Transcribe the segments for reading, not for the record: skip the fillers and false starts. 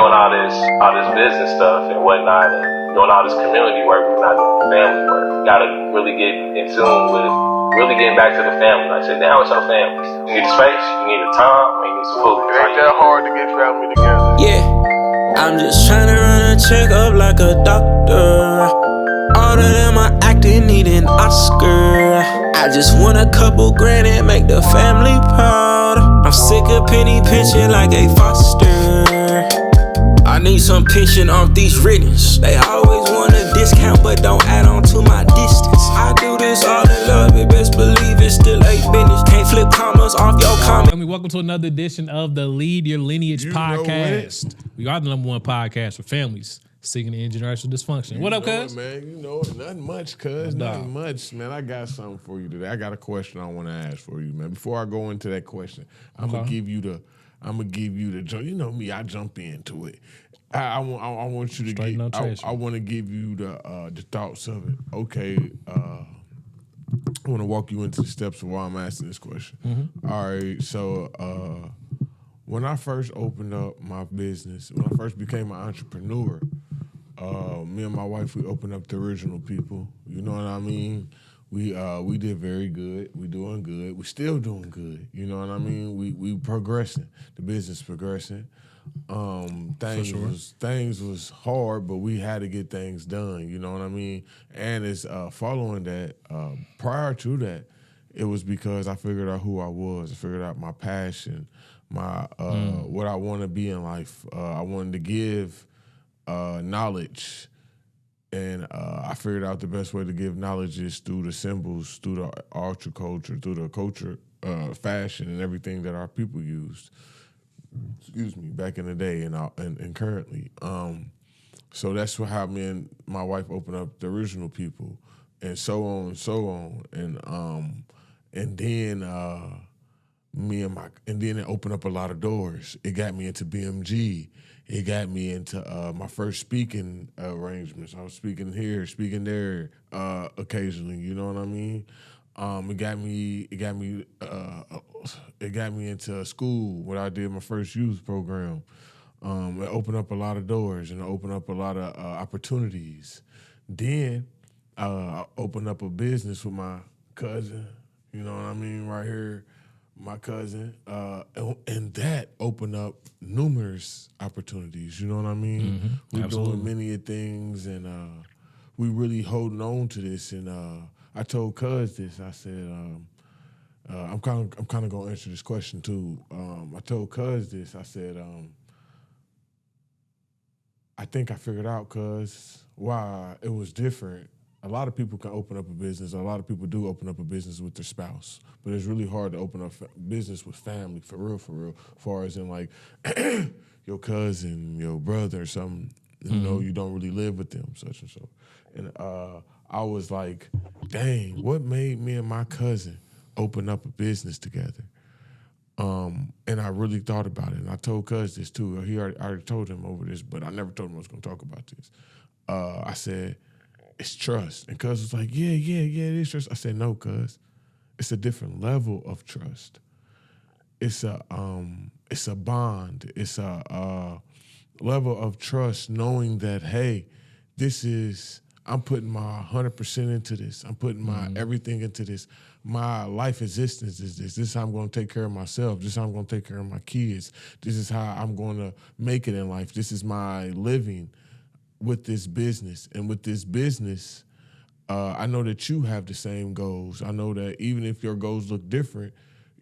doing all this business stuff and whatnot, and doing all this community work, we're not doing family work. You gotta really get in tune with really getting back to the family. Like, sit down with your family. You need the space, you need the time, and you need some food. It ain't that hard to get family together. Yeah, I'm just trying to run a checkup like a doctor. All of them are acting, need an Oscar. I just want a couple grand and make the family proud. I'm sick of penny pinching like a foster. I need some pension off these writtens. They always want a discount but don't add on to my distance. I do this all in love, and best believe it's still a business. Can't flip commas off your comment. Welcome to another edition of the Lead Your Lineage podcast. We are the #1 podcast for families seeking the intergenerational dysfunction. What up, cuz? Man, you know, nothing much, cuz. Nothing much, man. I got something for you today. I got a question I want to ask for you, man. Before I go into that question, I'm gonna give you the jump. You know me, I jump into it. I want you to get. I want to give you the thoughts of it. Okay. I want to walk you into the steps of why I'm asking this question. Mm-hmm. All right. So when I first opened up my business, when I first became an entrepreneur, me and my wife, we opened up the Original People. You know what I mean? We did very good. We doing good. We still doing good. You know what I mean? We progressing. The business progressing. Things was hard, but we had to get things done. You know what I mean? And it's following that. Prior to that, it was because I figured out who I was. I figured out my passion, my what I want to be in life. I wanted to give knowledge. And I figured out the best way to give knowledge is through the symbols, through the culture, through the culture, fashion, and everything that our people used. Excuse me, back in the day and currently. So that's how me and my wife opened up the Original People, and so on and so on. And then it opened up a lot of doors. It got me into BMG. It got me into my first speaking arrangements. I was speaking here, speaking there, occasionally. You know what I mean? It got me into school when I did my first youth program. It opened up a lot of doors and it opened up a lot of opportunities. Then I opened up a business with my cousin. You know what I mean? Right here. My cousin, and that opened up numerous opportunities. You know what I mean? Mm-hmm. We're doing many things, and we really holding on to this. And I told Cuz this. I said, I'm kind of gonna answer this question too. I told Cuz this. I said, I think I figured out, Cuz, why it was different. A lot of people can open up a business. A lot of people do open up a business with their spouse, but it's really hard to open up business with family, for real. As far as in like your cousin, your brother, or something. You know, you don't really live with them, such and so. And I was like, dang, what made me and my cousin open up a business together? And I really thought about it, and I told Cuz this too. I already told him over this, but I never told him I was going to talk about this. I said, it's trust. And Cuz was like, yeah, it is trust. I said, no, Cuz. It's a different level of trust. It's a bond. It's a level of trust knowing that, hey, I'm putting my 100% into this. I'm putting my everything into this. My life existence is this. This is how I'm going to take care of myself. This is how I'm going to take care of my kids. This is how I'm going to make it in life. This is my living with this business. And with this business, I know that you have the same goals. I know that even if your goals look different,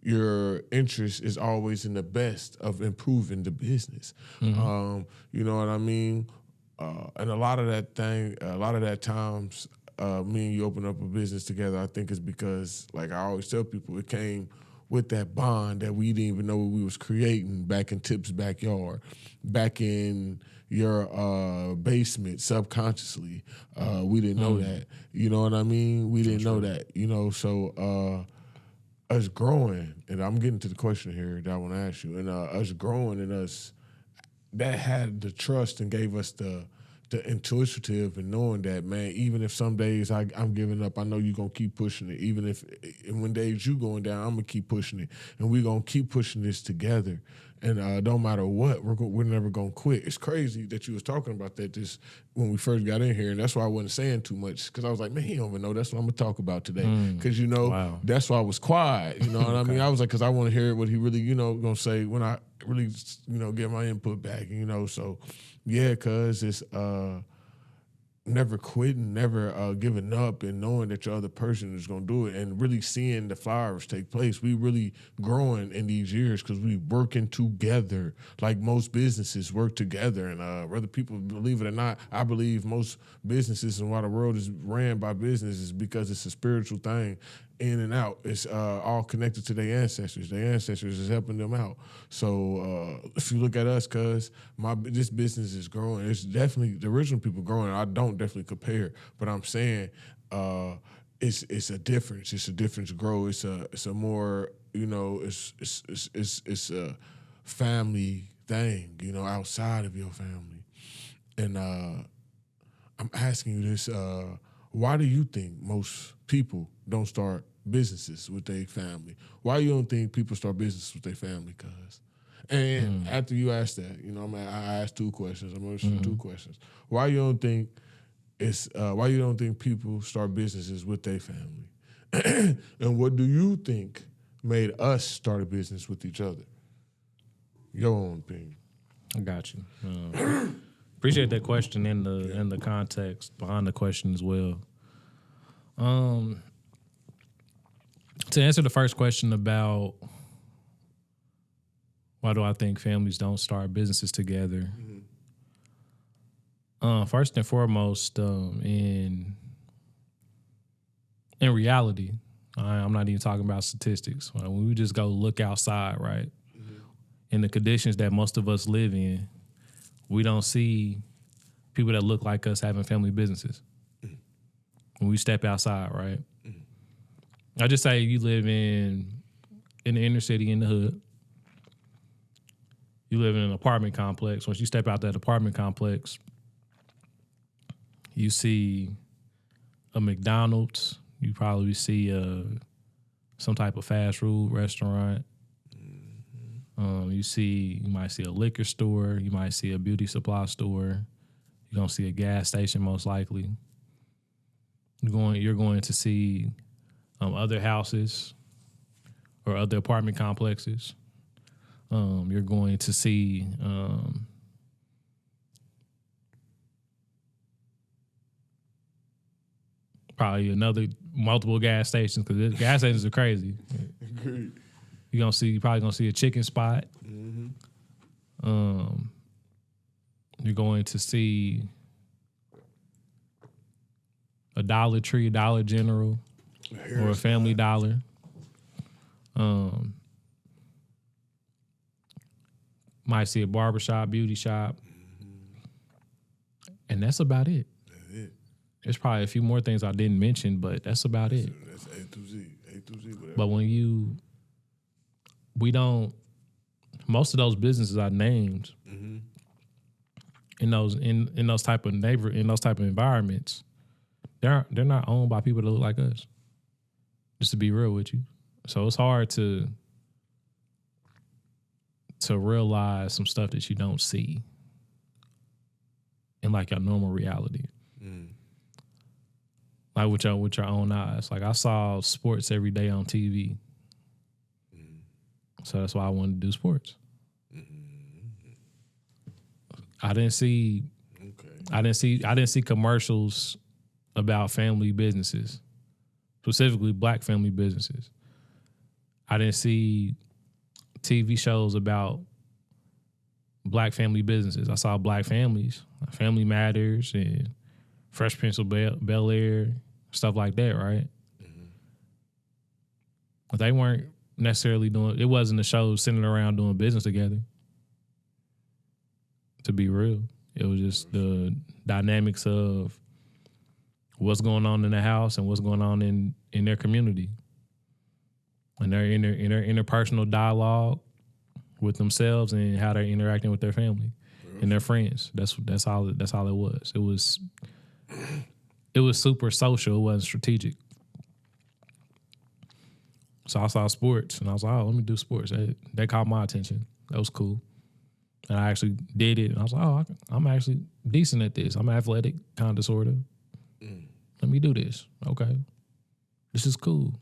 your interest is always in the best of improving the business. Mm-hmm. You know what I mean? And a lot of that times, me and you open up a business together, I think is because, like I always tell people, it came with that bond that we didn't even know what we was creating back in Tip's backyard, back in your basement subconsciously. We didn't know that. You know what I mean? We didn't know that. You know, so us growing, and I'm getting to the question here that I want to ask you, and us growing and us, that had the trust and gave us the the intuitive and knowing that, man, even if some days I'm giving up, I know you're going to keep pushing it. Even if when days you going down, I'm going to keep pushing it. And we're going to keep pushing this together. And don't matter what, we're never going to quit. It's crazy that you was talking about that this when we first got in here. And that's why I wasn't saying too much, because I was like, man, he don't even know. That's what I'm going to talk about today. Because, that's why I was quiet. You know what I mean? I was like, because I want to hear what he really, going to say when I really, get my input back. So, yeah, because it's never quitting, never giving up, and knowing that your other person is going to do it, and really seeing the flowers take place. We really growing in these years because we working together, like most businesses work together. And whether people believe it or not, I believe most businesses and why the world is ran by business is because it's a spiritual thing. In and out, it's all connected to their ancestors. Their ancestors is helping them out. So if you look at us, cuz this business is growing. It's definitely the original people growing. I don't definitely compare, but I'm saying it's a difference. It's a difference grow. It's a more it's a family thing. Outside of your family. And I'm asking you this. Why do you think most people don't start businesses with their family? Why you don't think people start businesses with their family, cuz? And after you ask that, I asked 2 questions. I'm going to shoot 2 questions. Why you don't think people start businesses with their family? And what do you think made us start a business with each other? Your own opinion. I got you. Appreciate that question and the context behind the question as well. To answer the first question about why do I think families don't start businesses together, first and foremost, in reality, I'm not even talking about statistics. When we just go look outside, right, in the conditions that most of us live in, we don't see people that look like us having family businesses. When we step outside, right? I just say you live in the inner city, in the hood. You live in an apartment complex. Once you step out that apartment complex, you see a McDonald's. You probably see some type of fast food restaurant. You might see a liquor store. You might see a beauty supply store. You're going to see a gas station most likely. You're going to see other houses or other apartment complexes. You're going to see probably multiple gas stations, because gas stations are crazy. Agreed. You're probably gonna see a chicken spot. You're going to see a Dollar Tree, a Dollar General, or a Family Dollar. Might see a barbershop, beauty shop. And that's about it. That's it. There's probably a few more things I didn't mention, but that's about it. That's A through Z, whatever. But most of those businesses I named in those type of environments, they're not owned by people that look like us. Just to be real with you. So it's hard to realize some stuff that you don't see in like your normal reality. Like with your own eyes. Like I saw sports every day on TV. So that's why I wanted to do sports. I didn't see commercials about family businesses, specifically black family businesses. I didn't see TV shows about black family businesses. I saw black families, Family Matters and Fresh Prince of Bel-Air, stuff like that, right? But they weren't necessarily it wasn't a show centered around doing business together. To be real, it was just the dynamics of what's going on in the house and what's going on in their community, and their interpersonal dialogue with themselves and how they're interacting with their family. and their friends. That's all it was. It was super social. It wasn't strategic. So I saw sports, and I was like, oh, let me do sports. That caught my attention. That was cool. And I actually did it, and I was like, oh, I'm actually decent at this. I'm athletic, kind of, sort of. Let me do this. Okay. This is cool.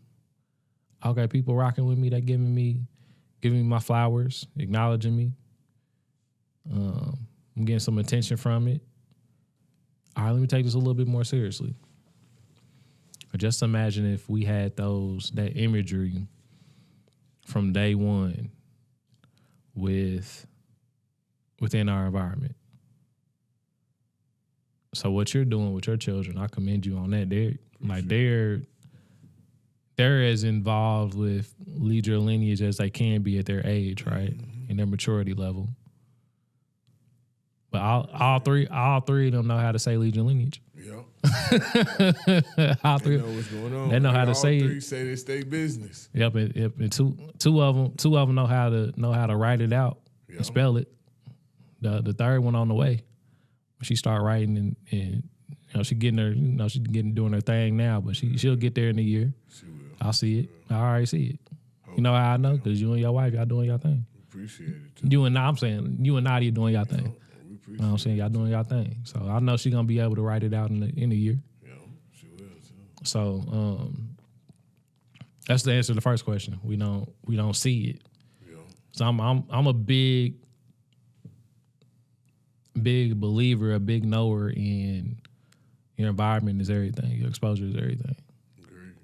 Okay, people rocking with me, that giving me my flowers, acknowledging me. I'm getting some attention from it. All right, let me take this a little bit more seriously. Just imagine if we had that imagery from day one within our environment. So what you're doing with your children, I commend you on that. They're as involved with Lead Your Lineage as they can be at their age, right? In their maturity level. But all three of them know how to say Lead Your Lineage. Yep. All three, they know what's going on. They know how to say it. All three say they stay business. Yep, and two of them know how to write it out and spell it. The third one on the way. She start writing and she's doing her thing now, but she'll get there in a year. She will. I'll see it. I already see it. You know how I know? Because you and your wife, y'all doing your thing. Appreciate it too. You and Nadia doing your thing. You know what I'm saying? Y'all doing y'all thing. So I know she's gonna be able to write it out in a year. Yeah, she will too. So that's the answer to the first question. We don't see it. Yeah. So I'm a big believer, a big knower in your environment is everything. Your exposure is everything. Agreed.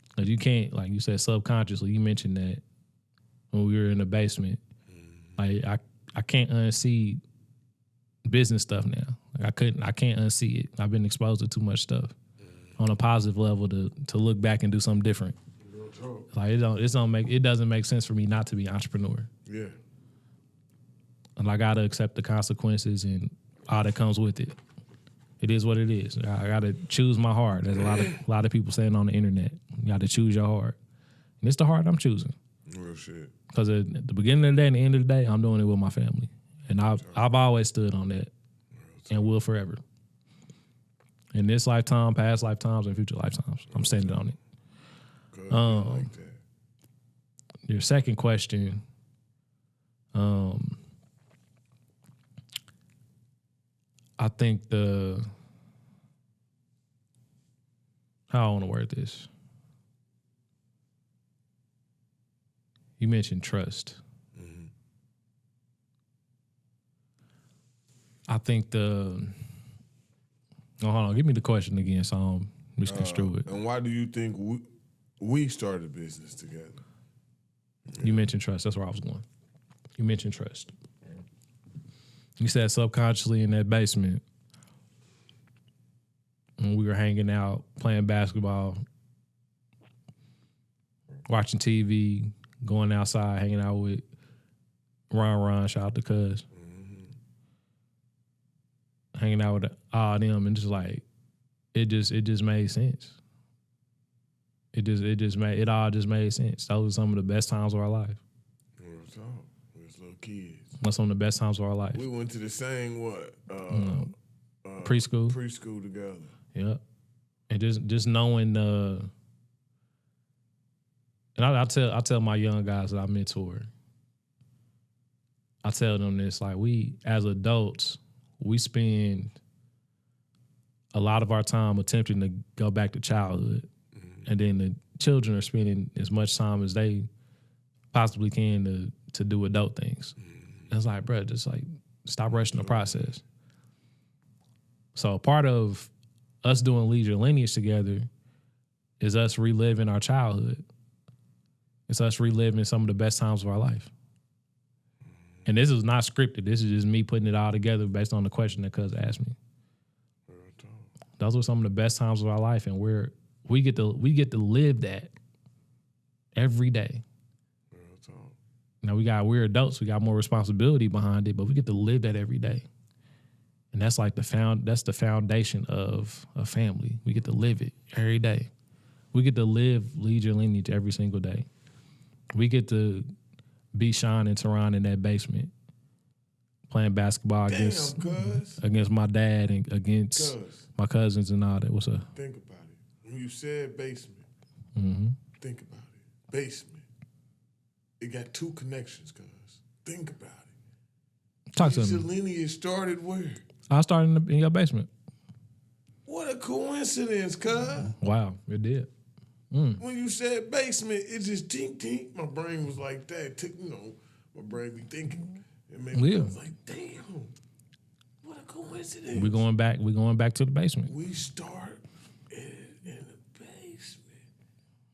Because you can't, like you said, subconsciously, you mentioned that when we were in the basement, like I can't unsee business stuff now. Like I can't unsee it. I've been exposed to too much stuff on a positive level to look back and do something different. Like it doesn't make sense for me not to be an entrepreneur. Yeah. And I gotta accept the consequences and all that comes with it. It is what it is. I gotta choose my heart. There's a lot of people saying on the internet, you gotta choose your heart. And it's the heart I'm choosing. Real shit. Because at the beginning of the day and the end of the day, I'm doing it with my family. And I've always stood on that and will forever. In this lifetime, past lifetimes, and future lifetimes, I'm standing on it. Good. I like that. Your second question, I think how I want to word this. You mentioned trust. Mm-hmm. I think hold on, give me the question again so I'm misconstrue it. And why do you think we started a business together? You mentioned trust. That's where I was going. You mentioned trust. You said subconsciously in that basement when we were hanging out, playing basketball, watching TV, going outside, hanging out with Ron, shout out to Cuz. Hanging out with all them and just like it just made sense. It all just made sense. Those were some of the best times of our life. We was little kids. That's some of the best times of our life. We went to the same preschool together. Yep. And just knowing and I tell my young guys that I mentor, I tell them this, like we as adults, we spend a lot of our time attempting to go back to childhood. And then the children are spending as much time as they possibly can to do adult things. And it's like, bro, just like stop rushing the process. So part of us doing Lead Your Lineage together is us reliving our childhood. It's us reliving some of the best times of our life. And this is not scripted. This is just me putting it all together based on the question that Cuz asked me. Those were some of the best times of our life, and we get to live that every day. Now we're adults, we got more responsibility behind it, but we get to live that every day. And that's like that's the foundation of a family. We get to live it every day. We get to Lead Your Lineage every single day. We get to be Sean and Teron in that basement, playing basketball Damn, against my dad and against my cousins and all that. What's up? Think about it. When you said basement, think about it. Basement. It got two connections, cuz. Think about it. Talk to me. Lineage started where? I started in your basement. What a coincidence, cuz. Wow, it did. When you said basement, it just tink. My brain was like that. My brain be thinking. It made me was like, damn. What a coincidence. We're going back to the basement. We start in the basement.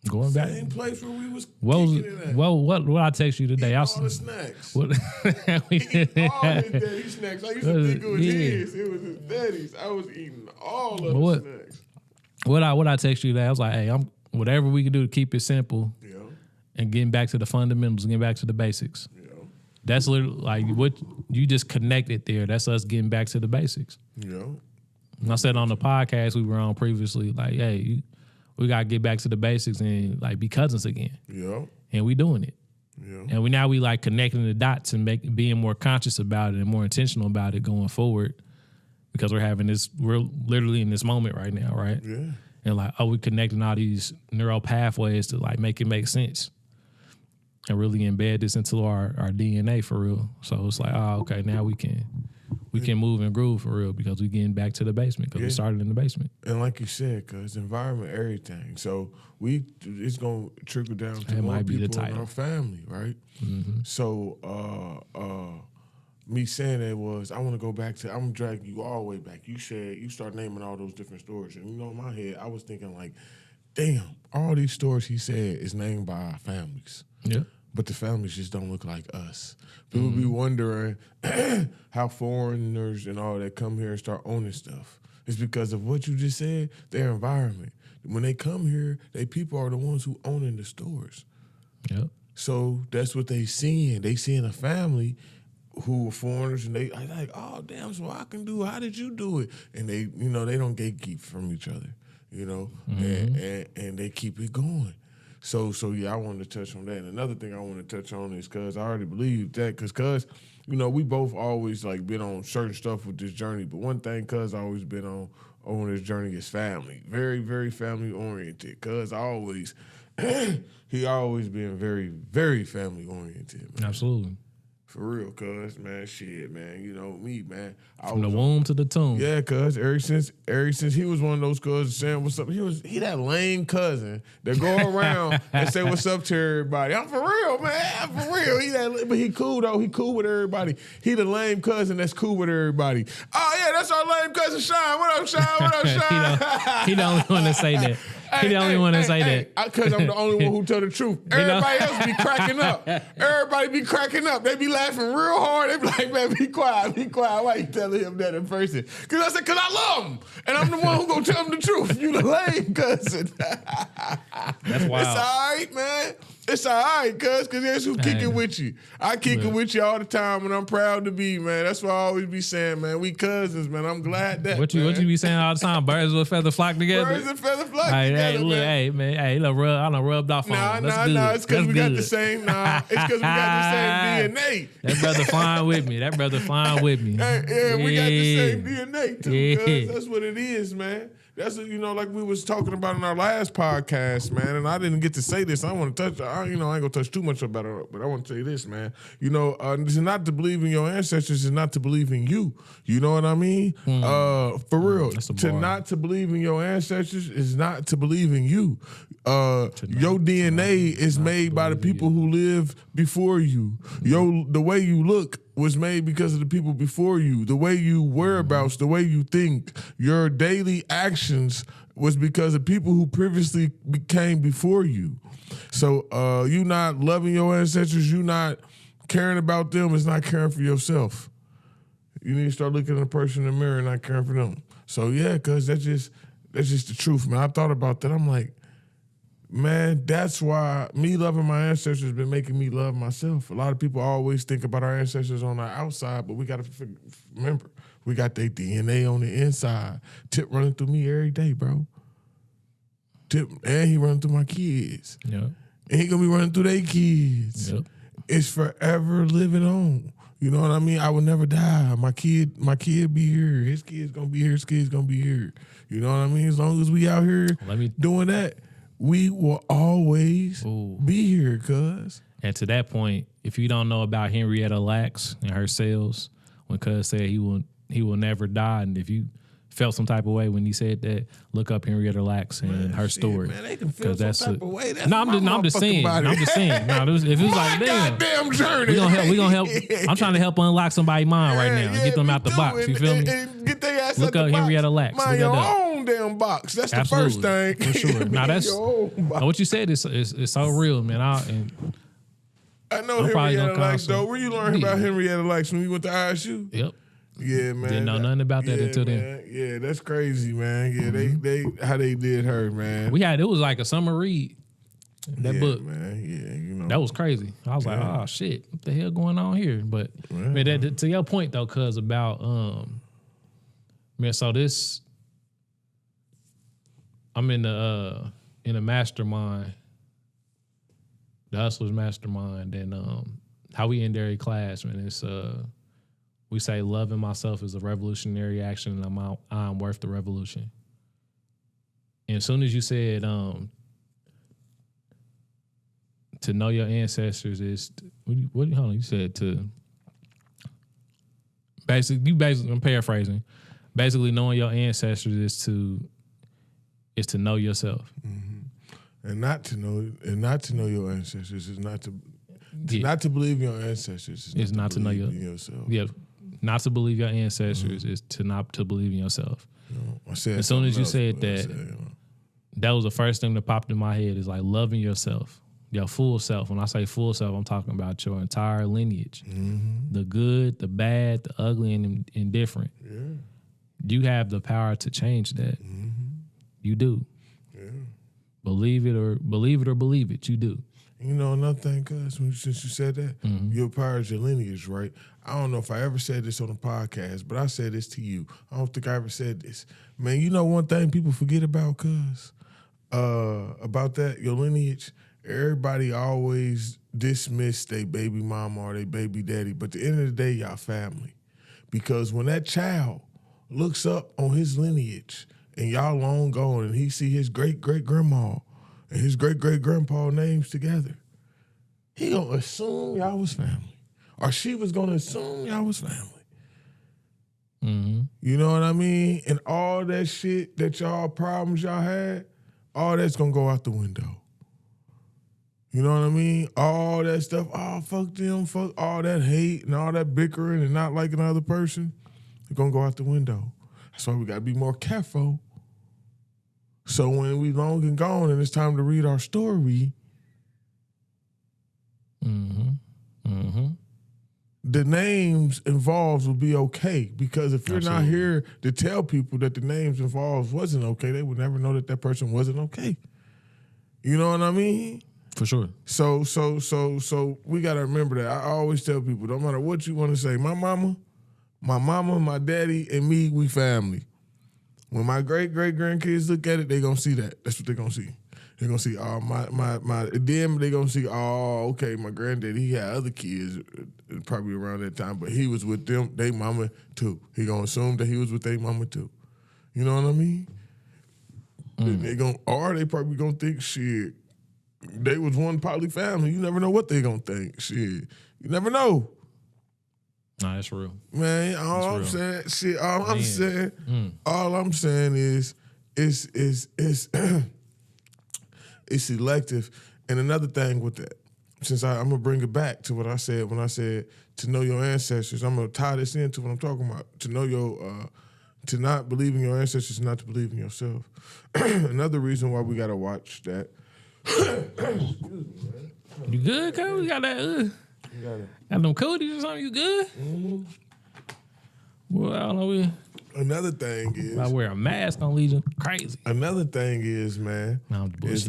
Going back. Same place where we was kicking it at. What I text you today? All the snacks. What? Eating all his daddy's snacks. I used to think it was his. It was his daddy's. I was eating all of the snacks. What I text you today? I was like, hey, whatever we can do to keep it simple and getting back to the fundamentals, getting back to the basics. That's literally like what you just connected there. That's us getting back to the basics. And I said on the podcast we were on previously, like, hey, we gotta get back to the basics and like be cousins again. And we doing it. And we like connecting the dots and being more conscious about it and more intentional about it going forward because we're literally in this moment right now, right? And like, we're connecting all these neural pathways to like make it make sense. And really embed this into our DNA for real. So it's like, okay, now we can move and groove for real because we getting back to the basement because we started in the basement. And like you said, cause environment, everything. So it's gonna trickle down to more people in our family, right? So me saying that was, I want to go back to, I'm dragging you all the way back. You said, you start naming all those different stories. And in my head, I was thinking like, damn, all these stories he said is named by our families. But the families just don't look like us. People be wondering how foreigners and all that come here and start owning stuff. It's because of what you just said, their environment. When they come here, they people are the ones who owning the stores. So that's what they seeing. They seeing a family who are foreigners and they like, oh damn, so I can do it. How did you do it? And they, they don't gatekeep from each other, and they keep it going. So yeah, I wanted to touch on that. And another thing I want to touch on is because I already believe that because we both always like been on certain stuff with this journey. But one thing cuz I always been on this journey is family. Very, very family oriented. Cuz he always been very, very family oriented. Man. Absolutely. For real, cuz, man, shit, man. Me, man. From the womb to the tomb. Yeah, cuz, ever since he was one of those cousins saying what's up. He that lame cousin that go around and say what's up to everybody. I'm for real, man. I'm for real. But he cool, though. He cool with everybody. He the lame cousin that's cool with everybody. Oh, yeah, that's our lame cousin, Sean. What up, Sean? What up, Sean? He the only one to say that. He the only one to say that. Because I'm the only one who tell the truth. Everybody else be cracking up. Everybody be cracking up. They be laughing real hard. They be like, man, be quiet. Why you telling him that in person? Because I said, because I love him. And I'm the one who gonna tell him the truth. You the lame cousin. That's wild. It's all right, man. It's all right, cuz that's who kick it with you. I kick it with you all the time, and I'm proud to be, man. That's what I always be saying, man. We cousins, man. I'm glad that, What you be saying all the time? Birds of a feather flock together? Birds of a feather flock together, Hey, man. Hey, I done rubbed off on him. Nah, it's because we got the same, it's because we got the same DNA. That brother flying with me. Hey, we got the same DNA, too, cuz. That's what it is, man. That's like we was talking about in our last podcast, man. And I didn't get to say this. I want to touch. I ain't gonna touch too much about it, but I want to say this, man. It's not to believe in your ancestors. It's not to believe in you. You know what I mean? For real. Not to believe in your ancestors is not to believe in you. Your DNA is made by the people who lived before you. The way you look was made because of the people before you. The way you whereabouts, the way you think, your daily actions was because of people who previously came before you. So you not loving your ancestors, you not caring about them, is not caring for yourself. You need to start looking at a person in the mirror and not caring for them. So yeah, cause that's just the truth, man. I thought about that. I'm like, man, that's why me loving my ancestors has been making me love myself. A lot of people always think about our ancestors on the outside, but we got to remember, we got their DNA on the inside. Tip running through me every day, bro. Tip, and he running through my kids. Yeah. And he going to be running through their kids. Yep. It's forever living on. You know what I mean? I will never die. My kid be here. His kid's gonna be here. His kid's gonna be here. You know what I mean? As long as we out here doing that, we will always be here, cuz. And to that point, if you don't know about Henrietta Lacks and her sales, when cuz said he will never die, and if you felt some type of way when he said that, look up Henrietta Lacks and her story. Man, they can feel some type of way. That's I'm just saying. No, if it was like, damn, goddamn journey. We gonna help. I'm trying to help unlock somebody's mind right now and get them out the box. You feel me? And get their ass look out up the box. Henrietta Lacks. Mind your own damn box. That's Absolutely. the first thing. For sure. Now that's what you said is so real, man. I know Henrietta Lacks though. Where you learn about Henrietta Lacks when you went to ISU? Yep. Yeah, man. Didn't know nothing about that until then. Yeah, that's crazy, man. Yeah, they how they did her, man. It was like a summer read. That book, man. Yeah, you know that was crazy. I was like, oh shit, what the hell going on here? But man, to your point though, cuz about man, so this, I'm in the mastermind, the Hustlers Mastermind, and how we end every class, man. It's we say loving myself is a revolutionary action, and I'm worth the revolution. And as soon as you said to know your ancestors is hold on, you said to basically I'm paraphrasing. Basically knowing your ancestors is to know yourself. Mm-hmm. And not to know your ancestors is not to not to believe in your ancestors is not to know yourself. Yeah. Not to believe your ancestors is to not to believe in yourself. I said as soon as you said that, that was the first thing that popped in my head is like loving yourself, your full self. When I say full self, I'm talking about your entire lineage, the good, the bad, the ugly, and indifferent. Yeah. You have the power to change that. You do. Yeah. Believe it or believe it. You do. You know another thing, cuz, since you said that, your power is your lineage, right? I don't know if I ever said this on a podcast, but I said this to you. I don't think I ever said this. Man, you know one thing people forget about, cuz, about that, your lineage, everybody always dismiss their baby mama or their baby daddy, but at the end of the day, y'all family. Because when that child looks up on his lineage and y'all long gone and he see his great-great-grandma and his great-great-grandpa names together, he gonna assume y'all was family. Or she was gonna assume y'all was family. You know what I mean? And all that shit that problems y'all had, all that's gonna go out the window. You know what I mean? All that stuff, fuck them, fuck all that hate and all that bickering and not liking another person, it's gonna go out the window. That's why we gotta be more careful. So when we long and gone and it's time to read our story, the names involved will be okay. Because if you're not here to tell people that the names involved wasn't okay, they would never know that person wasn't okay. You know what I mean? For sure. So we gotta remember that. I always tell people, no matter what you want to say, my mama, my daddy, and me, we family. When my great-great-grandkids look at it, they gonna see that. That's what they gonna see. They're gonna see, then they gonna see, okay, my granddaddy, he had other kids probably around that time, but he was with them, they mama too. He gonna assume that he was with their mama too. You know what I mean? They probably gonna think, shit, they was one poly family. You never know what they gonna think. Shit, you never know. Nah, that's real. Man, all I'm saying is it's selective. And another thing with that, since I'm gonna bring it back to what I said when I said to know your ancestors, I'm gonna tie this into what I'm talking about. To know to not believe in your ancestors and not to believe in yourself. Another reason why we gotta watch that. Excuse me, man. You good, cuz? We got that. Got them cooties or something? You good? Well, I don't know. Another thing is, I wear a mask on Legion. Crazy. Another thing is, man, is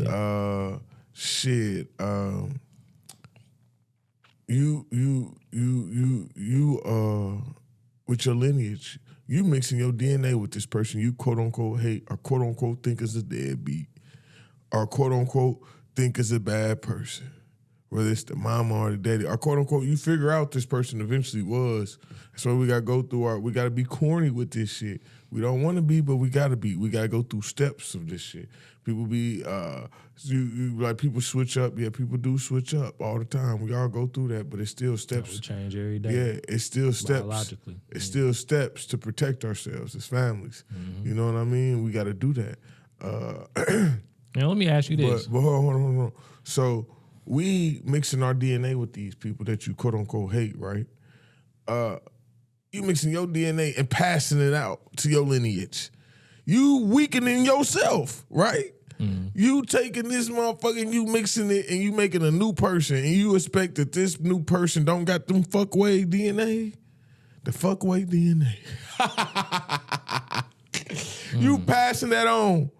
you with your lineage, you mixing your DNA with this person you quote unquote hate or quote unquote think is a deadbeat or quote unquote think is a bad person, whether it's the mama or the daddy, or quote unquote, you figure out this person eventually was. That's why we gotta go through we gotta be corny with this shit. We don't want to be, but we gotta be. We gotta go through steps of this shit. People be, like people switch up. Yeah, people do switch up all the time. We all go through that, but it's still steps. We change every day. Yeah, it's still steps. Biologically. It's still steps to protect ourselves as families. You know what I mean? We gotta do that. Now let me ask you this. But hold on. So we mixing our DNA with these people that you quote unquote hate, right? You mixing your DNA and passing it out to your lineage. You weakening yourself, right? You taking this motherfucker and you mixing it and you making a new person and you expect that this new person don't got them fuckway DNA? The fuckway DNA. You passing that on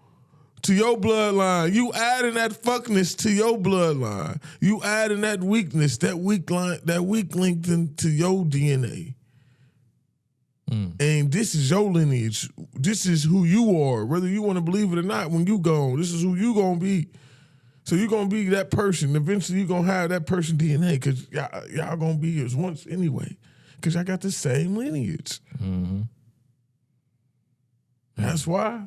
to your bloodline. You adding that fuckness to your bloodline. You adding that weakness, that weak link into your DNA. And this is your lineage. This is who you are, whether you want to believe it or not. When you gone, this is who you gonna be. So you gonna be that person. Eventually, you gonna have that person DNA because y'all gonna be yours once anyway. Because y'all got the same lineage. That's why.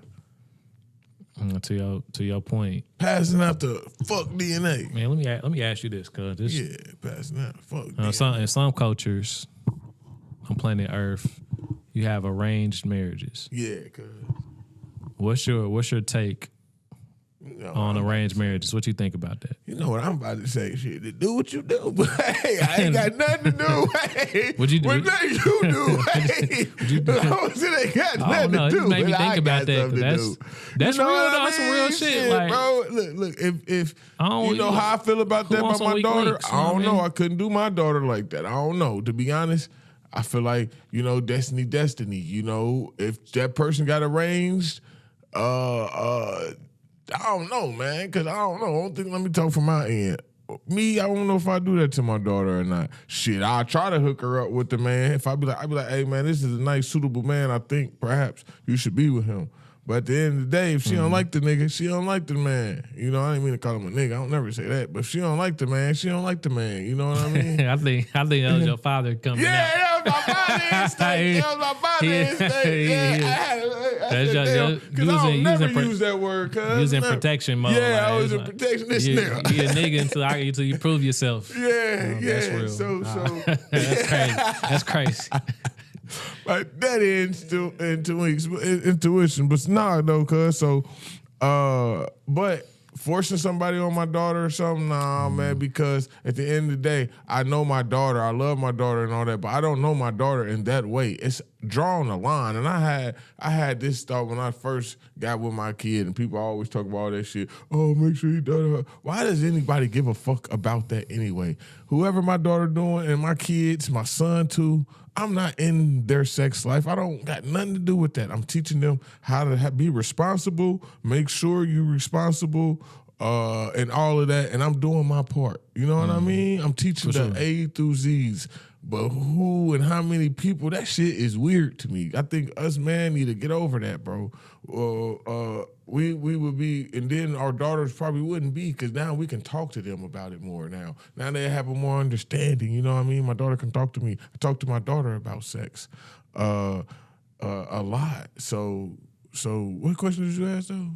To your point, Passing out the fuck DNA. man. Let me ask you this, cause this, Yeah, passing out fuck DNA. in some cultures on planet Earth, you have arranged marriages. Yeah, cause What's your take on arranged marriages? What you think about that? you know what I'm about to say, shit. To do what you do, but hey, I ain't got nothing to do. Hey, What'd you do? What nothing you do? Hey, it ain't got nothing no, to do. you made me but think I about got that, something 'cause to do. that's You know real, what though. I That's some mean? real shit, like- bro. Look. If you know how I feel about who that wants about my some weak daughter, links, I don't you know what I know. mean? I couldn't do my daughter like that. I don't know. To be honest, I feel like destiny. You know, if that person got arranged, I don't know, man, because I don't know. I don't think, let me talk from my end. Me, I don't know if I do that to my daughter or not. Shit, I'll try to hook her up with the man. If I'd be like, hey, man, this is a nice, suitable man. I think perhaps you should be with him. But at the end of the day, if she don't like the nigga, she don't like the man. You know, I didn't mean to call him a nigga. I don't never say that. But if she don't like the man, she don't like the man. You know what I mean? I think that was your father coming out. Yeah, that was my father instinct. That was my father instinct. Because I don't never use that word. You was in protection mode. Yeah, I like, was in like, protectionist you now. You a nigga until you prove yourself. Yeah, That's yeah. real. So That's crazy. That's crazy. like that intuition, but nah, though, cuz. So, but forcing somebody on my daughter or something, nah, man, because at the end of the day, I know my daughter, I love my daughter and all that, but I don't know my daughter in that way. It's drawing a line, and I had this thought when I first got with my kid, and people always talk about all that shit. Oh, make sure you daughter. Why does anybody give a fuck about that anyway? Whoever my daughter doing, and my kids, my son too, I'm not in their sex life. I don't got nothing to do with that. I'm teaching them how to be responsible, make sure you're responsible, and all of that. And I'm doing my part. You know what I mean? I'm teaching the A through Z's. But who and how many people, that shit is weird to me. I think us man need to get over that, bro. We would be, and then our daughters probably wouldn't be, because now we can talk to them about it more now. Now they have a more understanding, you know what I mean? My daughter can talk to me. I talk to my daughter about sex a lot. So what question did you ask though?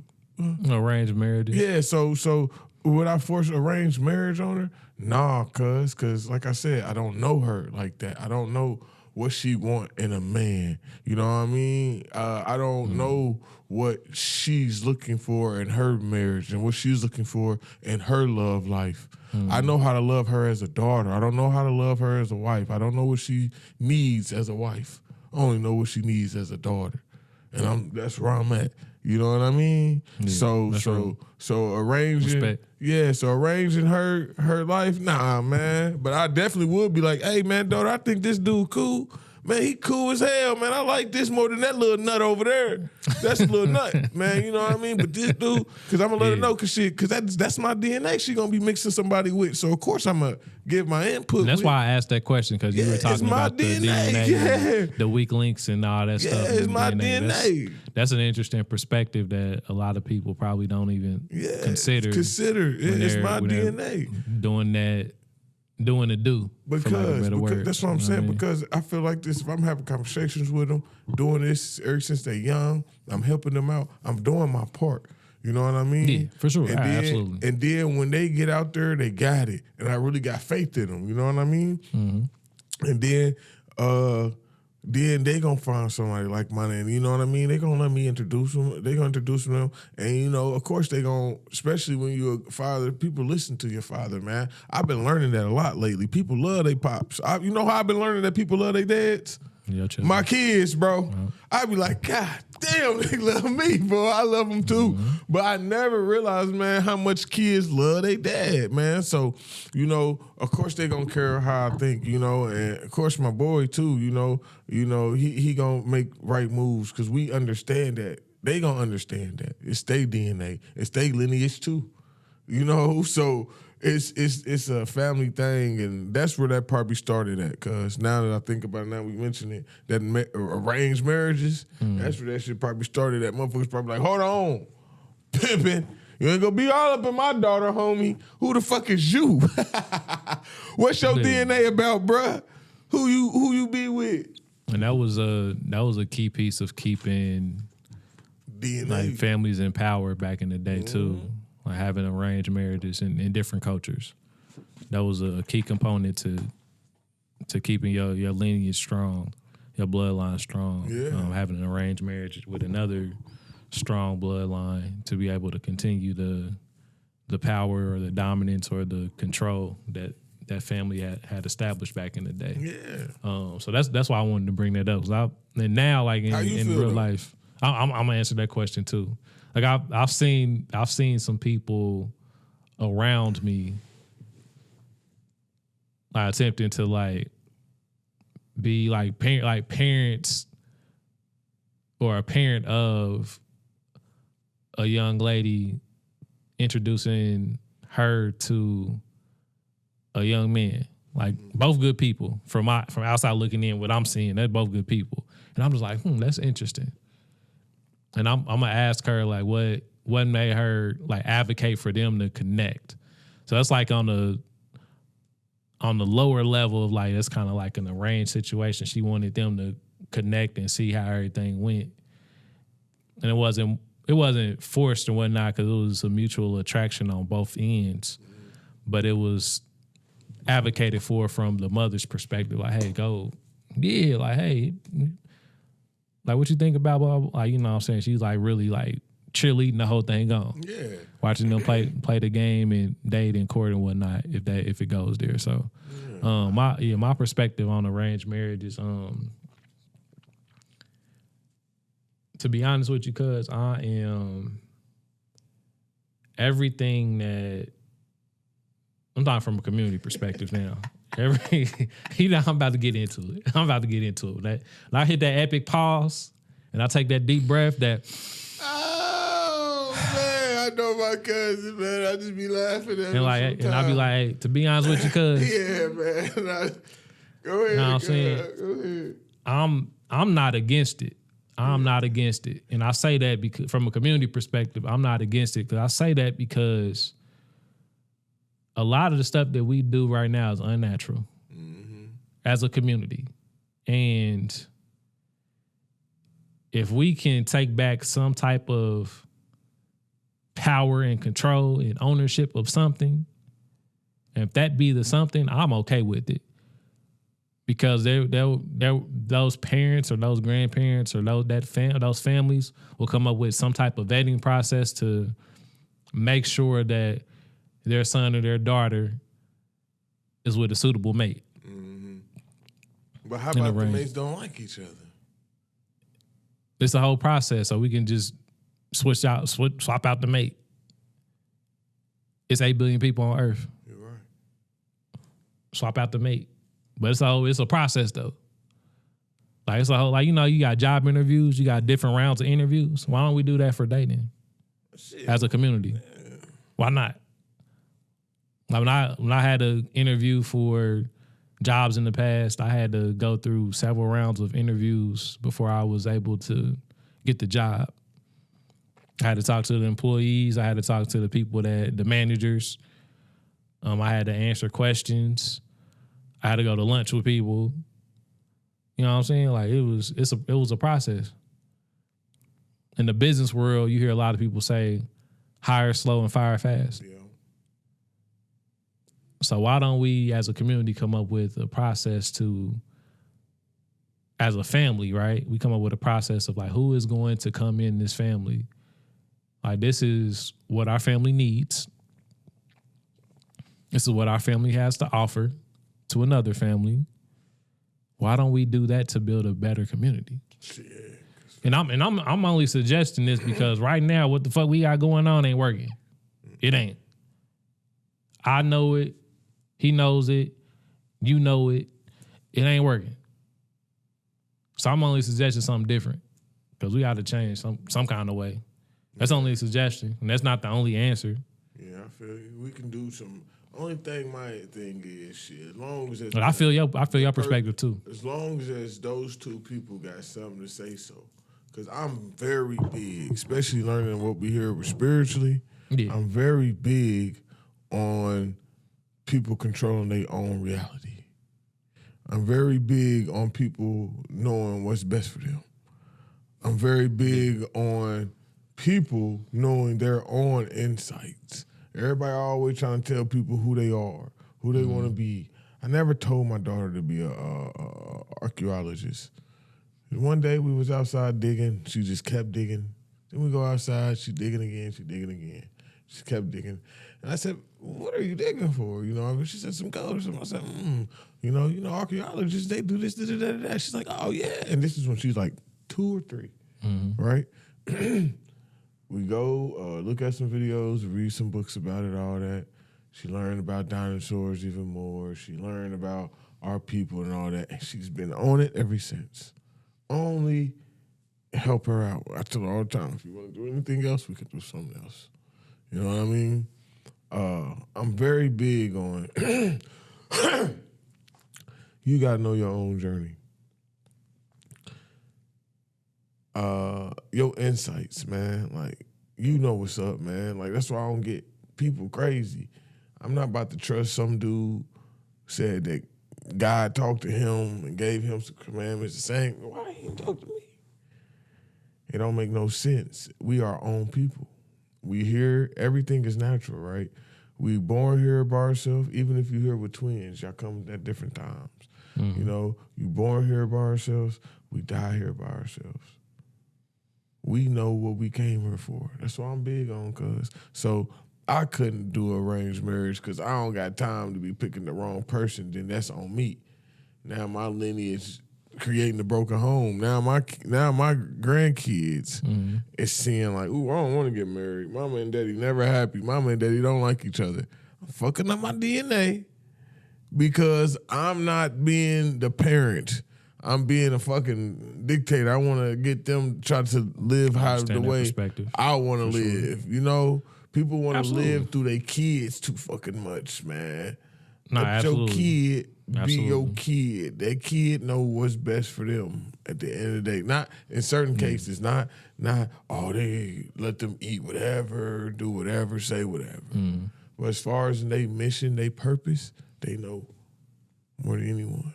Arranged marriages. Yeah, so would I force arranged marriage on her? Nah, cause like I said, I don't know her like that. I don't know what she want in a man. You know what I mean? I don't know what she's looking for in her marriage and what she's looking for in her love life. I know how to love her as a daughter. I don't know how to love her as a wife. I don't know what she needs as a wife. I only know what she needs as a daughter. And that's where I'm at. You know what I mean? Yeah, So arranging, Respect. yeah. So arranging her life, nah, man. But I definitely would be like, hey, man, daughter, I think this dude cool. Man, he cool as hell, man. I like this more than that little nut over there. That's a little nut, man. You know what I mean? But this dude, because I'm gonna let her know, because that's my DNA. She gonna be mixing somebody with. So of course I'm gonna give my input. And that's why I asked that question, because you were talking about the DNA, and the weak links and all that stuff. It's my DNA. That's an interesting perspective that a lot of people probably don't even consider. It's my DNA. Doing that doing the do. For lack of a better Because word. that's what I'm You know saying. I mean? Because I feel like this. If I'm having conversations with them, doing this ever since they're young, I'm helping them out. I'm doing my part. You know what I mean? Yeah, for sure. And then, Absolutely. And then when they get out there, they got it, and I really got faith in them. You know what I mean? Mm-hmm. And then they gonna find somebody like mine, and you know what I mean? They gonna let me introduce them. They gonna introduce them, and you know, of course, they gonna, especially when you're a father, people listen to your father, man. I've been learning that a lot lately. People love their pops. You know how I've been learning that people love their dads? My kids, bro. I be like, God damn, they love me, bro. I love them too. But I never realized, man, how much kids love their dad, man. So, you know, of course they gonna care how I think, you know, and of course my boy too, you know, he gonna make right moves because we understand that. They gonna understand that. It's their DNA. It's their lineage too. You know, so it's a family thing, and that's where that probably started at. Cause now that I think about it, now we mention it, that arranged marriages, that's where that shit probably started at. Motherfuckers probably like, hold on, pimping. You ain't gonna be all up in my daughter, homie. Who the fuck is you? What's your DNA about, bruh? Who you be with? And that was a key piece of keeping DNA. like families in power back in the day too. Like having arranged marriages in different cultures. That was a key component to keeping your lineage strong, your bloodline strong. Yeah. Having an arranged marriage with another strong bloodline to be able to continue the power or the dominance or the control that family had established back in the day. Yeah. So that's why I wanted to bring that up. And now, like in real life, I'm gonna answer that question too. Like I've seen some people around me like attempting to like be like parents or a parent of a young lady introducing her to a young man. Like both good people from outside looking in, what I'm seeing, they're both good people. And I'm just like, that's interesting. And I'm gonna ask her like what made her like advocate for them to connect. So that's like on the lower level of like, it's kind of like an arranged situation. She wanted them to connect and see how everything went. And it wasn't forced or whatnot because it was a mutual attraction on both ends. But it was advocated for from the mother's perspective. Like, hey, go. Yeah, like, hey, like what you think about blah, blah, blah? Like, you know what I'm saying? She's like really like cheerleading the whole thing on. Yeah. Watching them play the game and date and court and whatnot if it goes there. So my perspective on arranged marriage is to be honest with you, cuz I am everything that I'm talking from a community perspective now. I'm about to get into it. When I hit that epic pause and I take that deep breath, Oh man, I know my cousin, man. I just be laughing at him and I be like, hey, to be honest with you, cuz. Yeah, man. Go ahead. You know what I'm saying? Go ahead. I'm not against it. I'm not against it. And I say that because from a community perspective, I'm not against it. Because I say that because a lot of the stuff that we do right now is unnatural as a community. And if we can take back some type of power and control and ownership of something, and if that be the something, I'm okay with it. Because those parents or those grandparents or those families will come up with some type of vetting process to make sure that their son or their daughter is with a suitable mate. But how about the mates don't like each other? It's a whole process, so we can just swap out the mate. It's 8 billion people on Earth. You're right. Swap out the mate. But it's a process though. Like it's a whole, like, you know, you got job interviews, you got different rounds of interviews. Why don't we do that for dating as a community? Man. Why not? Like when I had to interview for jobs in the past, I had to go through several rounds of interviews before I was able to get the job. I had to talk to the employees. I had to talk to the people the managers. I had to answer questions. I had to go to lunch with people. You know what I'm saying? Like it was a process. In the business world, you hear a lot of people say, hire slow and fire fast. Yeah. So why don't we as a community come up with a process to, as a family, right? We come up with a process of like, who is going to come in this family? Like, this is what our family needs. This is what our family has to offer to another family. Why don't we do that to build a better community? Shit. And I'm only suggesting this because right now, what the fuck we got going on ain't working. It ain't. I know it. He knows it. You know it. It ain't working. So I'm only suggesting something different because we got to change some kind of way. That's only a suggestion, and that's not the only answer. Yeah, I feel you. We can do some. Only thing my thing is shit. As long as But I feel your perspective too. As long as those two people got something to say so. Because I'm very big, especially learning what we hear spiritually. Yeah. I'm very big on people controlling their own reality. I'm very big on people knowing what's best for them. I'm very big on people knowing their own insights. Everybody always trying to tell people who they are, who they want to be. I never told my daughter to be a archaeologist. One day we was outside digging. She just kept digging. Then we go outside. She digging again. She digging again. She kept digging. And I said, "What are you digging for?" You know, she said some gold. I said, You know, archaeologists, they do this, that. She's like, "Oh yeah." And this is when she's like 2 or 3, right? We go look at some videos, read some books about it, all that. She learned about dinosaurs even more. She learned about our people and all that. And she's been on it ever since. Only help her out. I tell her all the time, if you want to do anything else, we can do something else. You know what I mean? I'm very big on you got to know your own journey. Your insights, man. Like, you know what's up, man. Like, that's why I don't get people crazy. I'm not about to trust some dude said that God talked to him and gave him some commandments the same. Why he didn't talk to me? It don't make no sense. We are our own people. We here, everything is natural, right? We born here by ourselves. Even if you here with twins, y'all come at different times. You know, you born here by ourselves. We die here by ourselves. We know what we came here for. That's what I'm big on, cuz. So I couldn't do arranged marriage because I don't got time to be picking the wrong person. Then that's on me. Now my lineage creating a broken home. Now my grandkids is seeing like, ooh, I don't want to get married. Mama and daddy never happy. Mama and daddy don't like each other. I'm fucking up my DNA because I'm not being the parent. I'm being a fucking dictator. I want to get them try to live how the way I want to live. Sure. You know, people want to live through their kids too fucking much, man. Nah, Let absolutely. your kid be your kid. That kid know what's best for them at the end of the day. Not in certain cases, not they let them eat whatever, do whatever, say whatever. But as far as their mission, their purpose, they know more than anyone.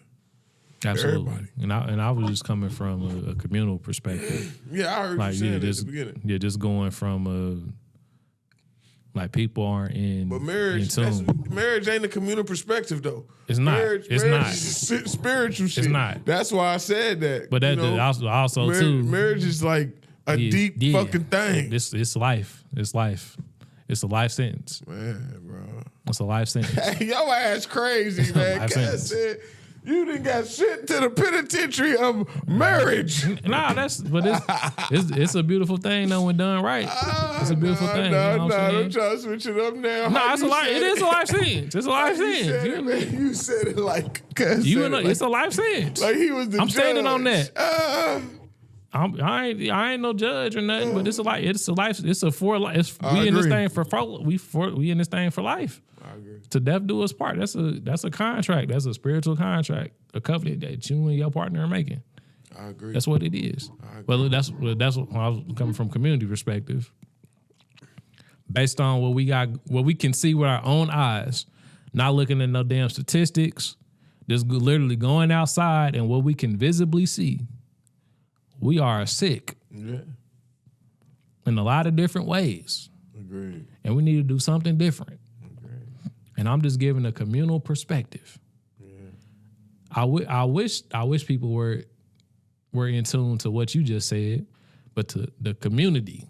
Absolutely. Everybody. And I was just coming from a communal perspective. Yeah, I heard you saying that at the beginning. Yeah, just going from like people aren't in. But marriage ain't a communal perspective though. It's not. Marriage is spiritual shit. It's not. That's why I said that. But that also too. Marriage is like a deep fucking thing. It's life. It's life. It's a life sentence. Man, bro. It's a life sentence. Hey, your ass crazy, man. Cass said you done got sent to the penitentiary of marriage. Nah, it's a beautiful thing though when done right. It's a beautiful thing. Don't try to switch it up now. Nah, it is a life sentence. It's a life sentence. You said it like it's a life sentence. Like he was the I'm judge. standing on that. I ain't no judge or nothing, but it's a life. We in this thing we in this thing for life. I agree. To death do us part. That's a contract. That's a spiritual contract, a covenant that you and your partner are making. I agree. That's what it is. Well, that's what I was coming from community perspective. Based on what we got, what we can see with our own eyes, not looking at no damn statistics, Just literally going outside and what we can visibly see, we are sick Yeah. in a lot of different ways. Agreed. And we need to do something different. Agreed. And I'm just giving a communal perspective. Yeah. I wish people were in tune to what you just said, but to the community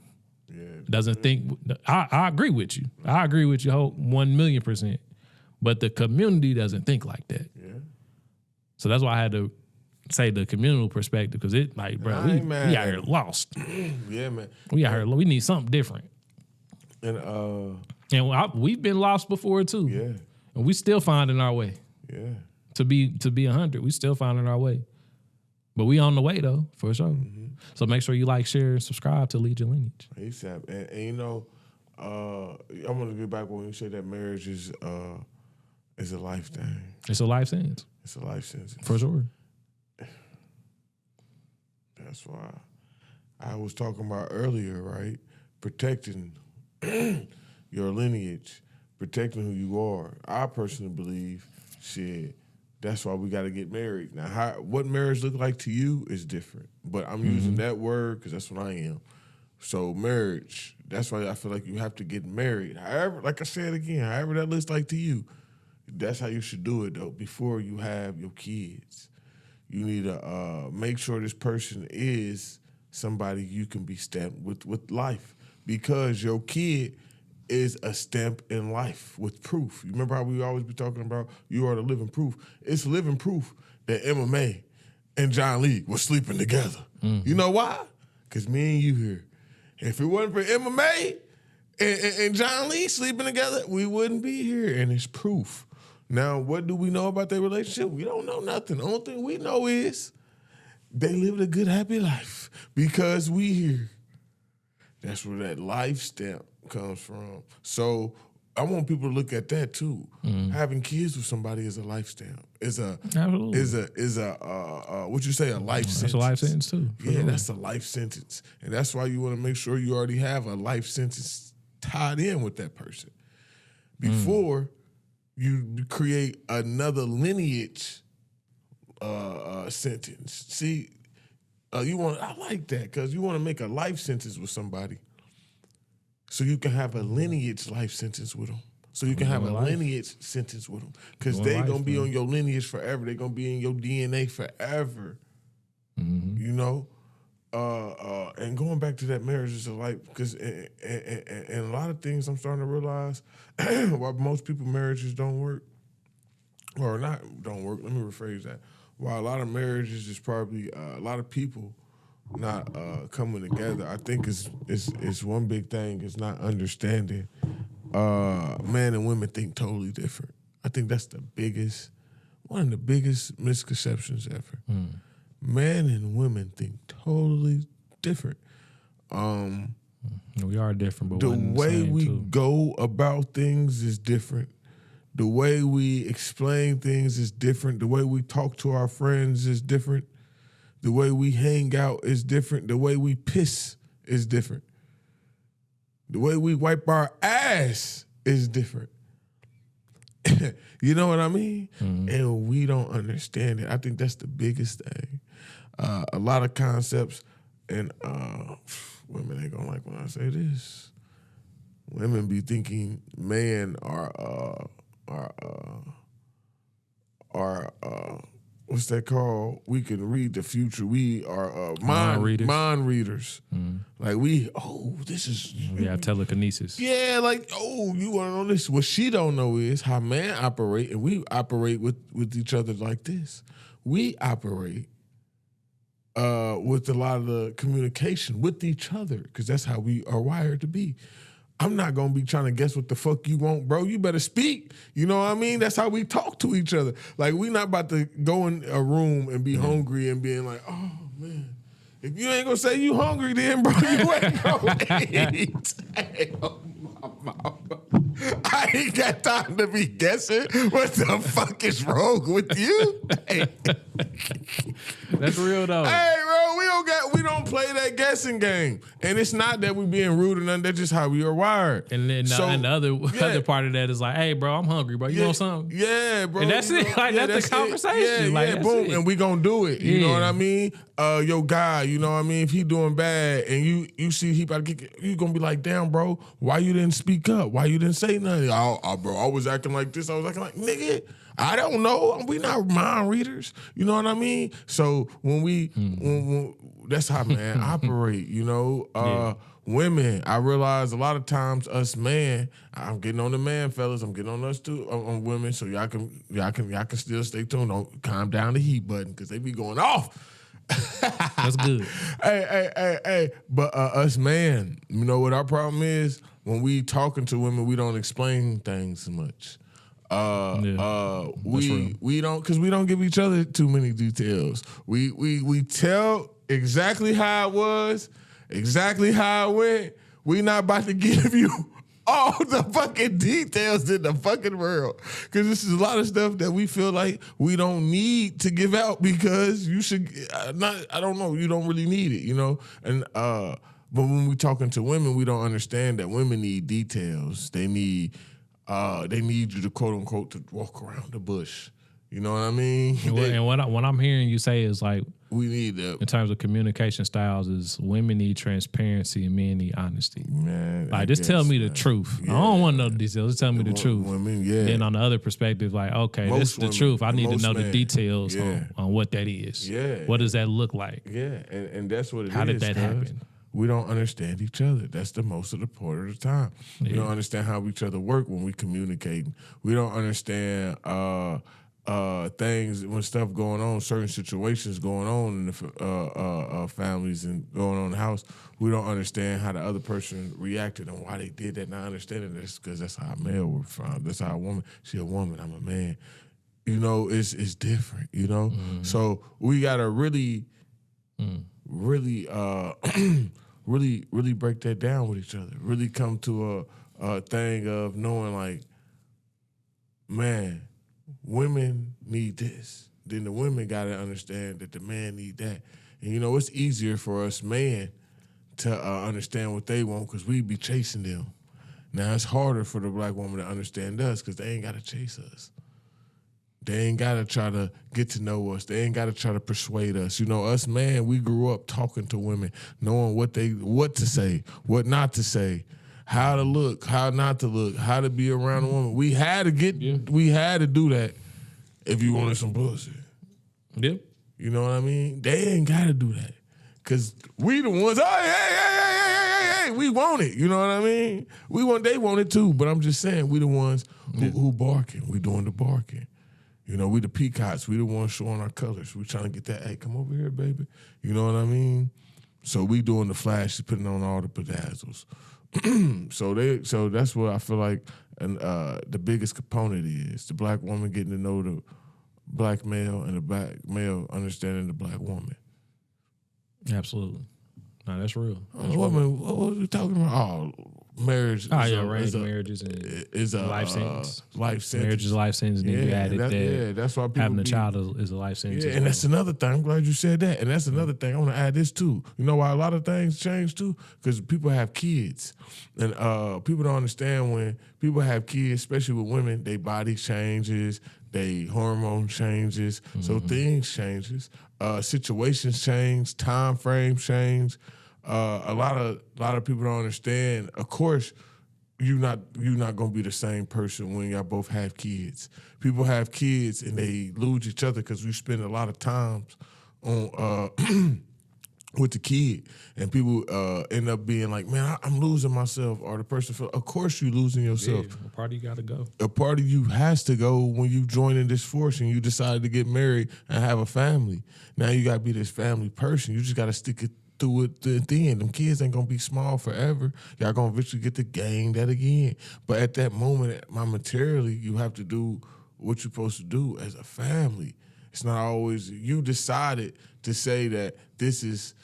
doesn't think. I agree with you. I agree with you 1,000,000%. But the community doesn't think like that. Yeah. So that's why I had to say the communal perspective, because it like, bro, we out here lost. Yeah, man. We out here. We need something different. And we've been lost before too. yeah. And we still finding our way. Yeah. To be 100, we still finding our way. But we on the way though, for sure. Mm-hmm. So make sure you like, share, and subscribe to Lead Your Lineage. ASAP. And you know, I want to get back when you say that marriage is a life thing. It's a life sentence. It's a life sentence. For sure. That's why I was talking about earlier, right? Protecting your lineage, protecting who you are. I personally believe, shit, that's why we got to get married. Now, what marriage look like to you is different, but I'm using that word because that's what I am. So marriage, that's why I feel like you have to get married. However, like I said again, however that looks like to you, that's how you should do it, though, before you have your kids. You need to make sure this person is somebody you can be stamped with life, because your kid is a stamp in life with proof. You remember how we always be talking about you are the living proof? It's living proof that MMA and John Lee were sleeping together. Mm-hmm. You know why? Because me and you here. If it wasn't for MMA and John Lee sleeping together, we wouldn't be here, and it's proof. Now, what do we know about their relationship? We don't know nothing. The only thing we know is they lived a good, happy life because we here. That's where that life stamp comes from. So I want people to look at that too. Mm-hmm. Having kids with somebody is a life stamp. Is a what you say, a life sentence. That's a life sentence too. Yeah, that's a life sentence. And that's why you want to make sure you already have a life sentence tied in with that person before you create another lineage sentence. See, I like that, because you want to make a life sentence with somebody so you can have a lineage life sentence with them. So you can have a lineage sentence with them, because they're going to be on your lineage forever. They're going to be in your DNA forever. Mm-hmm. You know? And going back to that marriage is a life, because and a lot of things I'm starting to realize why most people marriages don't work, or not don't work. Let me rephrase that. Why a lot of marriages is probably a lot of people not coming together. I think it's one big thing is not understanding. Men and women think totally different. I think that's one of the biggest misconceptions ever. Mm. Men and women think totally different. We are different, but the way we go about things is different. The way we explain things is different. The way we talk to our friends is different. The way we hang out is different. The way we piss is different. The way we wipe our ass is different. You know what I mean? Mm-hmm. And we don't understand it. I think that's the biggest thing. A lot of concepts, and women ain't gonna like when I say this. Women be thinking men are what's that called? We can read the future. We are mind readers. Mm-hmm. Like we have telekinesis. Yeah, like, you want to know this? What she don't know is how men operate, and we operate with each other like this. We operate with a lot of the communication with each other, because that's how we are wired to be. I'm not going to be trying to guess what the fuck you want, bro. You better speak. You know what I mean? That's how we talk to each other. Like, we not about to go in a room and be hungry and being like, oh, man. If you ain't going to say you hungry then, bro, you ain't going to eat. Hey, oh, I ain't got time to be guessing. What the fuck is wrong with you? Hey. That's real though. Hey, bro, we don't play that guessing game, and it's not that we being rude or nothing. That's just how we are wired. And then and the other part of that is like, hey, bro, I'm hungry, bro. You want something? Yeah, bro. And that's it. Like that's the conversation. Yeah, like, boom, it. and we gonna do it. You know what I mean? Your guy, you know what I mean? If he doing bad, and you see he about to get, you gonna be like, damn, bro, why you didn't speak up? Why you didn't say nothing? Bro, I was acting like this. I was acting like, nigga, I don't know. We not mind readers. You know what I mean? So when that's how man operate. You know, women. I realize a lot of times us man. I'm getting on the man, fellas. I'm getting on us too on women. So y'all can still stay tuned. Don't calm down the heat button because they be going off. That's good. Hey. But us man, you know what our problem is? When we talking to women, we don't explain things much. We don't give each other too many details. We tell exactly how it was, exactly how it went. We not about to give you all the fucking details in the fucking world. Because this is a lot of stuff that we feel like we don't need to give out because you should I don't know, you don't really need it, you know? And but when we talking to women, we don't understand that women need details. They need you to quote unquote to walk around the bush. You know what I mean? And what I'm hearing you say is like, we need that. In terms of communication styles, is women need transparency and men need honesty. Man, like just tell me the truth. Yeah. I don't want no details. Just tell me the truth. Women, yeah. Then on the other perspective, like, okay, this is the truth. I need to know the details on what that is. Yeah. What does that look like? Yeah, and that's what it is. How did that happen? We don't understand each other. That's the most of the part of the time. Yeah. We don't understand how each other work when we communicating. We don't understand things when stuff going on, certain situations going on in the families and going on in the house. We don't understand how the other person reacted and why they did that. Not understanding this because that's how a male was found. That's how a woman. She a woman. I'm a man. You know, it's different. You know, so we gotta really break that down with each other. Really come to a thing of knowing like, man, women need this. Then the women got to understand that the man need that. And, you know, it's easier for us men to understand what they want because we be chasing them. Now, it's harder for the black woman to understand us because they ain't got to chase us. They ain't got to try to get to know us. They ain't got to try to persuade us. You know, us man, we grew up talking to women, knowing what to say, what not to say, how to look, how not to look, how to be around a woman. We had to do that if you wanted some pussy. Yep. You know what I mean? They ain't got to do that. Because we the ones, hey, we want it. You know what I mean? They want it too, but I'm just saying, we the ones who barking. We doing the barking. You know, we the peacocks. We the ones showing our colors. We trying to get that, hey, come over here, baby. You know what I mean? So we doing the flash, putting on all the bedazzles. So that's what I feel like the biggest component is. The black woman getting to know the black male and the black male understanding the black woman. Absolutely. No, that's real. Woman, what are we talking about? Oh, marriage. Arranged marriages is a life sentence. Life sentence. Marriage is a life sentence. And then you added that. That's why people having a child is a life sentence. Yeah, and that's another thing. I'm glad you said that. And that's another thing. I want to add this too. You know why a lot of things change too? Because people have kids, and people don't understand when people have kids, especially with women, their body changes, their hormone changes, so things changes. Situations change, time frames change. A lot of people don't understand. Of course, you're not gonna be the same person when y'all both have kids. People have kids and they lose each other because we spend a lot of times on with the kid, and people end up being like, man, I'm losing myself, or the person feel, of course you losing yourself. Yeah, a part of you got to go. A part of you has to go when you join in this force and you decide to get married and have a family. Now you got to be this family person. You just got to stick it through it to the end. Them kids ain't going to be small forever. Y'all going to eventually get to gain that again. But at that moment, materially, you have to do what you're supposed to do as a family. It's not always, you decided to say that this is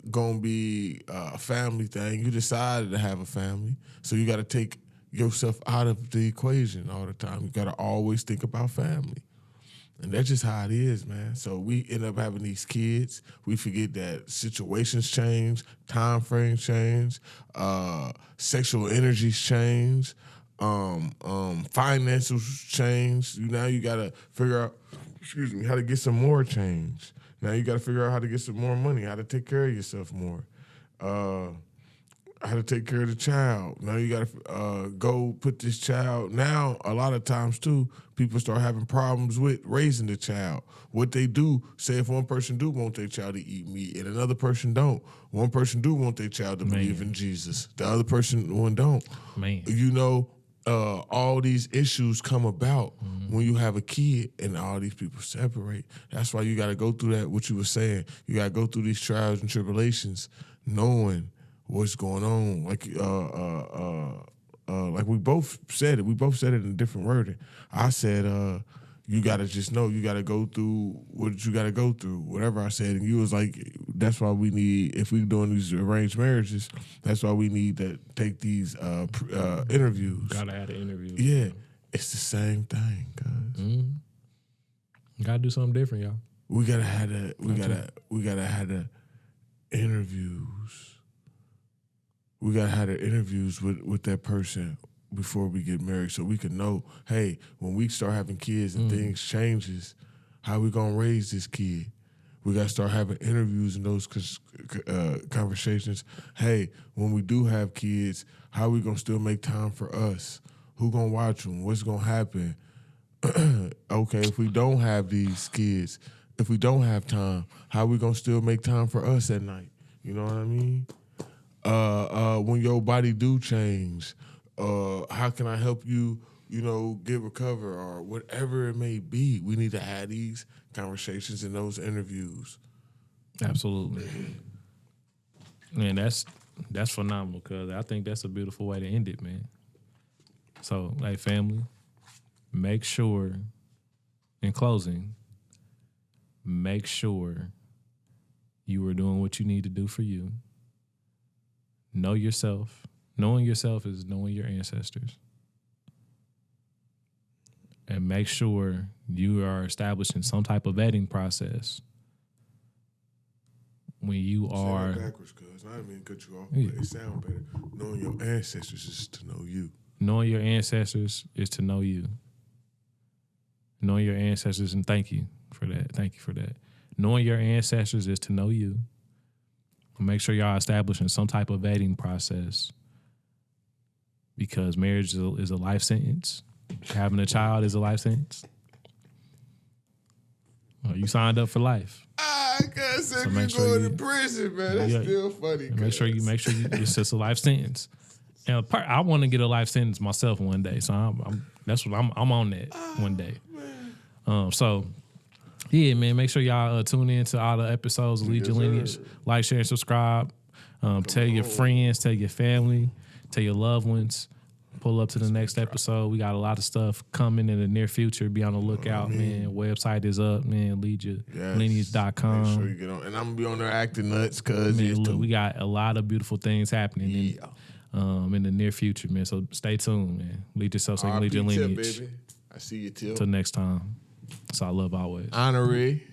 going to be a family thing. You decided to have a family. So you got to take yourself out of the equation all the time. You got to always think about family. And that's just how it is, man. So we end up having these kids. We forget that situations change, time frames change, sexual energies change, financials change. Now you gotta figure out, how to get some more change. Now you gotta figure out how to get some more money, how to take care of yourself more. How to take care of the child. Now you got to go put this child. Now, a lot of times, too, people start having problems with raising the child. What they do, say if one person do want their child to eat meat and another person don't. One person do want their child to believe in Jesus. The other person one don't. Man. You know, all these issues come about when you have a kid and all these people separate. That's why you got to go through that, what you were saying. You got to go through these trials and tribulations knowing what's going on, like we both said it. We both said it in a different wording. I said, you gotta just know you gotta go through what you gotta go through. Whatever I said, and you was like, that's why we need, if we're doing these arranged marriages, that's why we need to take these interviews. Gotta have an interview. Yeah, it's the same thing, cuz. Gotta do something different, y'all. We gotta have the interviews. We gotta have the interviews with that person before we get married, so we can know, hey, when we start having kids and things changes, how we gonna raise this kid? We gotta start having interviews and those conversations. Hey, when we do have kids, how we gonna still make time for us? Who gonna watch them? What's gonna happen? Okay, if we don't have these kids, if we don't have time, how we gonna still make time for us at night? You know what I mean? When your body do change, how can I help you, get recover or whatever it may be? We need to have these conversations in those interviews. Absolutely. Man, that's phenomenal, because I think that's a beautiful way to end it, man. So, hey, family, make sure, in closing, make sure you are doing what you need to do for you. Know yourself. Knowing yourself is knowing your ancestors. And make sure you are establishing some type of vetting process when you are. Say that backwards, cuz I didn't mean to cut you off, but it sounds better. Knowing your ancestors is to know you. Knowing your ancestors is to know you. Knowing your ancestors, and thank you for that. Thank you for that. Knowing your ancestors is to know you. Make sure y'all establishing some type of vetting process, because marriage is a life sentence. Having a child is a life sentence. You signed up for life. I guess So if make you're sure going to prison, man, that's still funny. Make sure you it's just a life sentence. And I want to get a life sentence myself one day, so I'm on that one day. So. Yeah, man, make sure y'all tune in to all the episodes of Lead Your Lineage. Like, share, and subscribe. Tell your friends, tell your family, tell your loved ones. Pull up to the next episode. We got a lot of stuff coming in the near future. Be on the lookout, man. Website is up, man. leadyourlineage.com. Make sure you get on. And I'm going to be on there acting nuts, cuz. Look, we got a lot of beautiful things happening in the near future, man. So stay tuned, man. Lead yourself so you can lead your lineage. Baby. I see you, Till. Till next time. That's all I love always. Honorary.